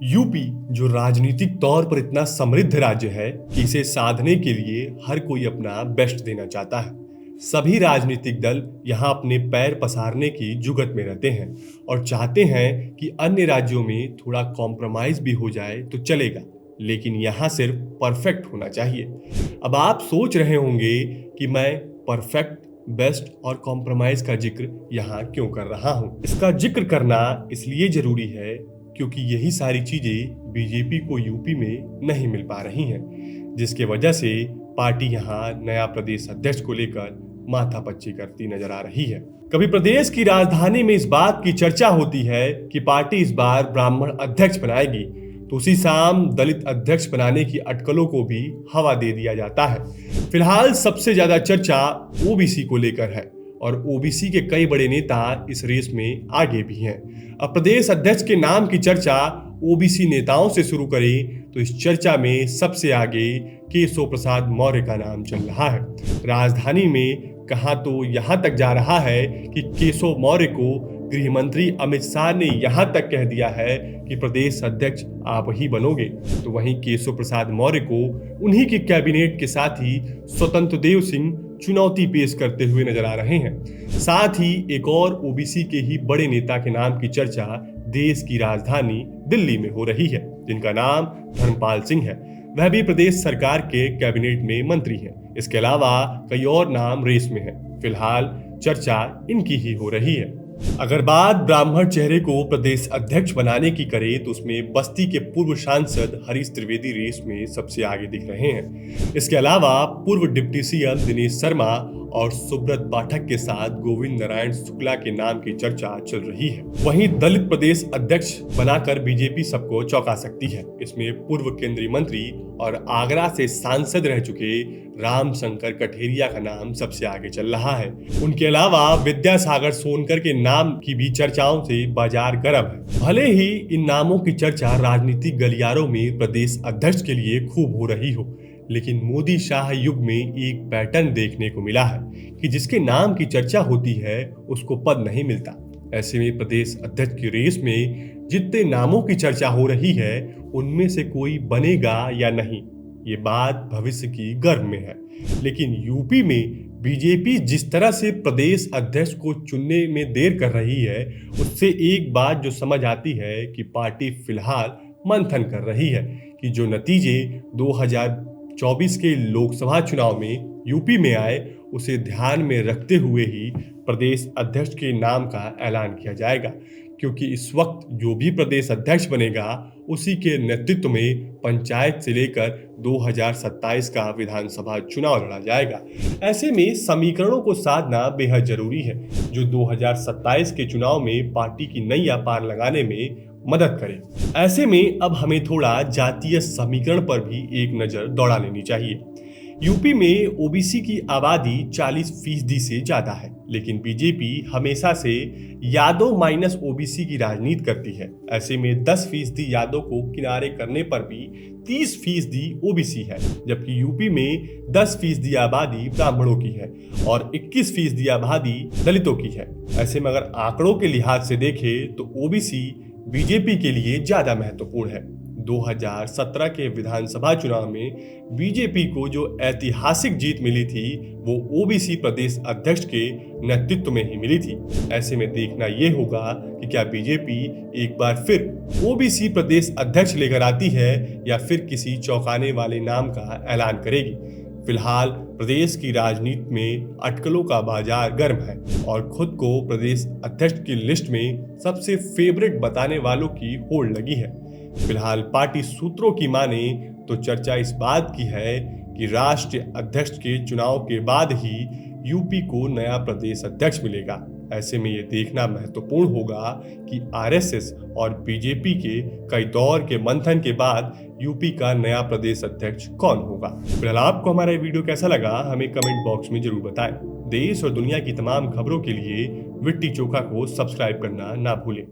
UP जो राजनीतिक तौर पर इतना समृद्ध राज्य है कि इसे साधने के लिए हर कोई अपना बेस्ट देना चाहता है। सभी राजनीतिक दल यहाँ अपने पैर पसारने की जुगत में रहते हैं और चाहते हैं कि अन्य राज्यों में थोड़ा कॉम्प्रोमाइज भी हो जाए तो चलेगा, लेकिन यहाँ सिर्फ परफेक्ट होना चाहिए। अब आप सोच रहे होंगे कि मैं परफेक्ट, बेस्ट और कॉम्प्रोमाइज का जिक्र यहाँ क्यों कर रहा हूँ। इसका जिक्र करना इसलिए जरूरी है क्योंकि यही सारी चीजें बीजेपी को यूपी में नहीं मिल पा रही हैं, जिसके वजह से पार्टी यहाँ नया प्रदेश अध्यक्ष को लेकर माथापच्ची करती नजर आ रही है। कभी प्रदेश की राजधानी में इस बात की चर्चा होती है कि पार्टी इस बार ब्राह्मण अध्यक्ष बनाएगी, तो उसी शाम दलित अध्यक्ष बनाने की अटकलों को भी हवा दे दिया जाता है। फिलहाल सबसे ज्यादा चर्चा ओबीसी को लेकर है और ओबीसी के कई बड़े नेता इस रेस में आगे भी हैं। अब प्रदेश अध्यक्ष के नाम की चर्चा ओबीसी नेताओं से शुरू करें तो इस चर्चा में सबसे आगे केशव प्रसाद मौर्य का नाम चल रहा है। राजधानी में कहा तो यहां तक जा रहा है कि केशव मौर्य को गृह मंत्री अमित शाह ने यहां तक कह दिया है कि प्रदेश अध्यक्ष आप ही बनोगे। तो वहीं केशव प्रसाद मौर्य को उन्हीं की कैबिनेट के साथ ही स्वतंत्र देव सिंह चुनौती पेश करते हुए नजर आ रहे हैं। साथ ही एक और ओबीसी के ही बड़े नेता के नाम की चर्चा देश की राजधानी दिल्ली में हो रही है, जिनका नाम धर्मपाल सिंह है। वह भी प्रदेश सरकार के कैबिनेट में मंत्री हैं। इसके अलावा कई और नाम रेस में हैं। फिलहाल चर्चा इनकी ही हो रही है। अगर बात ब्राह्मण चेहरे को प्रदेश अध्यक्ष बनाने की करें तो उसमें बस्ती के पूर्व सांसद हरीश त्रिवेदी रेस में सबसे आगे दिख रहे हैं। इसके अलावा पूर्व डिप्टी सीएम दिनेश शर्मा और सुब्रत पाठक के साथ गोविंद नारायण शुक्ला के नाम की चर्चा चल रही है। वहीं दलित प्रदेश अध्यक्ष बनाकर बीजेपी सबको चौंका सकती है। इसमें पूर्व केंद्रीय मंत्री और आगरा से सांसद रह चुके राम शंकर कठेरिया का नाम सबसे आगे चल रहा है। उनके अलावा विद्यासागर सोनकर के नाम की भी चर्चाओं से बाजार गर्म है। भले ही इन नामों की चर्चा राजनीतिक गलियारों में प्रदेश अध्यक्ष के लिए खूब हो रही हो, लेकिन मोदी शाह युग में एक पैटर्न देखने को मिला है कि जिसके नाम की चर्चा होती है उसको पद नहीं मिलता। ऐसे में प्रदेश अध्यक्ष की रेस में जितने नामों की चर्चा हो रही है उनमें से कोई बनेगा या नहीं, ये बात भविष्य की गर्भ में है। लेकिन यूपी में बीजेपी जिस तरह से प्रदेश अध्यक्ष को चुनने में देर कर रही है, उससे एक बात जो समझ आती है कि पार्टी फिलहाल मंथन कर रही है कि जो नतीजे 2024 के लोकसभा चुनाव में यूपी में आए उसे ध्यान में रखते हुए ही प्रदेश अध्यक्ष के नाम का ऐलान किया जाएगा, क्योंकि इस वक्त जो भी प्रदेश अध्यक्ष बनेगा उसी के नेतृत्व में पंचायत से लेकर 2027 का विधानसभा चुनाव लड़ा जाएगा। ऐसे में समीकरणों को साधना बेहद जरूरी है जो 2027 के चुनाव में पार्टी की नैया पार लगाने में मदद करे। ऐसे में अब हमें थोड़ा जातीय समीकरण पर भी एक नजर दौड़ा लेनी चाहिए। यूपी में ओबीसी की आबादी 40% से ज्यादा है, लेकिन बीजेपी हमेशा से यादव माइनस ओबीसी की राजनीति करती है। ऐसे में 10% यादव को किनारे करने पर भी 30% ओबीसी है, जबकि यूपी में 10% आबादी ब्राह्मणों की है और 21% आबादी दलितों की है। ऐसे में अगर आंकड़ों के लिहाज से देखें तो ओबीसी बीजेपी के लिए ज्यादा महत्वपूर्ण है। 2017 के विधानसभा चुनाव में बीजेपी को जो ऐतिहासिक जीत मिली थी वो ओबीसी प्रदेश अध्यक्ष के नेतृत्व में ही मिली थी। ऐसे में देखना ये होगा कि क्या बीजेपी एक बार फिर ओबीसी प्रदेश अध्यक्ष लेकर आती है या फिर किसी चौंकाने वाले नाम का ऐलान करेगी। फिलहाल प्रदेश की राजनीति में अटकलों का बाजार गर्म है और खुद को प्रदेश अध्यक्ष की लिस्ट में सबसे फेवरेट बताने वालों की होड़ लगी है। फिलहाल पार्टी सूत्रों की माने तो चर्चा इस बात की है कि राष्ट्रीय अध्यक्ष के चुनाव के बाद ही यूपी को नया प्रदेश अध्यक्ष मिलेगा। ऐसे में ये देखना महत्वपूर्ण होगा कि आरएसएस और बीजेपी के कई दौर के मंथन के बाद यूपी का नया प्रदेश अध्यक्ष कौन होगा। फिलहाल आपको हमारा ये वीडियो कैसा लगा हमें कमेंट बॉक्स में जरूर बताएं। देश और दुनिया की तमाम खबरों के लिए विट्टी चोखा को सब्सक्राइब करना ना भूलें।